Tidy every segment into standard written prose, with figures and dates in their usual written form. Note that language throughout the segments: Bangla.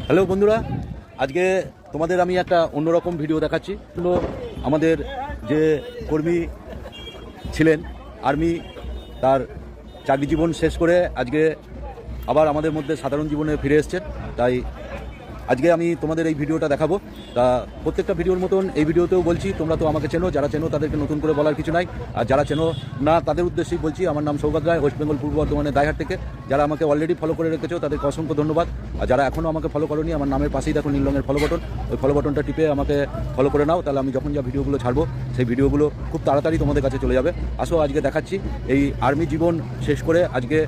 হ্যালো বন্ধুরা, আজকে তোমাদের আমি একটা অন্যরকম ভিডিও দেখাচ্ছি। আমাদের যে কর্মী ছিলেন আর্মি, তার চাকরি জীবন শেষ করে আজকে আবার আমাদের মধ্যে সাধারণ জীবনে ফিরে এসছেন। তাই আজকে আমি তোমাদের এই ভিডিওটা দেখাবো। তা প্রত্যেকটা ভিডিওর মতন এই ভিডিওতেও বলছি, তোমরা তো আমাকে চেনো, যারা চেনো তাদেরকে নতুন করে বলার কিছু নাই, আর যারা চেনো না তাদের উদ্দেশ্যেই বলছি। আমার নাম সৌগত রায়, ওয়েস্ট বেঙ্গল পূর্ব বর্ধমানের দাইহাট থেকে। যারা আমাকে অলরেডি ফলো করে রেখেছো তাদেরকে অসংখ্য ধন্যবাদ। আর যারা এখনও আমাকে ফলো করোনি, আমার নামের পাশেই দেখো নীল রঙের ফলো বাটন, ওই ফলো বাটনটা টিপে আমাকে ফলো করে নাও। তাহলে আমি যখন যা ভিডিওগুলো ছাড়বো সেই ভিডিওগুলো খুব তাড়াতাড়ি তোমাদের কাছে চলে যাবে। আসো আজকে দেখাচ্ছি এই আর্মি জীবন শেষ করে আজকে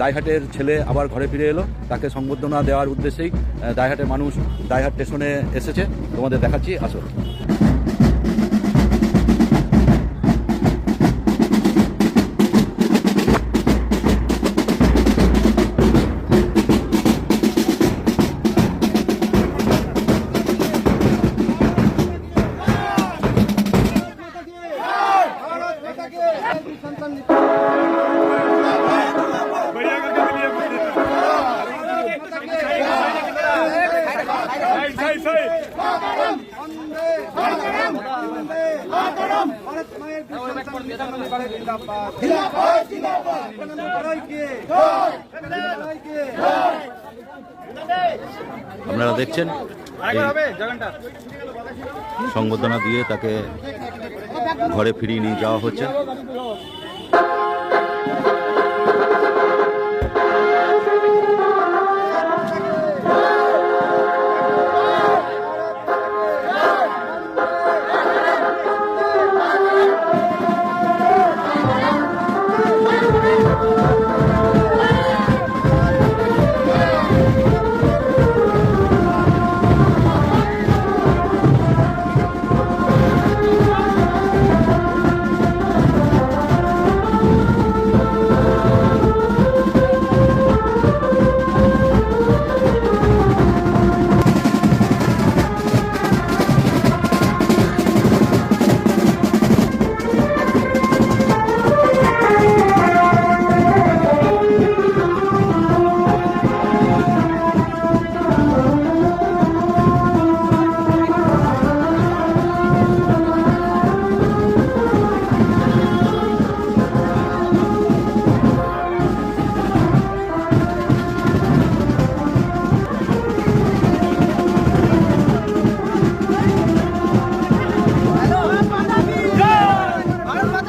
দাইহাটের ছেলে আবার ঘরে ফিরে এলো। তাকে সংবর্ধনা দেওয়ার উদ্দেশ্যেই দাইহাটের মানুষ দাইহাট স্টেশনে এসেছে। তোমাদের দেখাচ্ছি, আসো। আপনারা দেখছেন সংবর্ধনা দিয়ে তাকে ঘরে ফিরিয়ে নিয়ে যাওয়া হচ্ছে।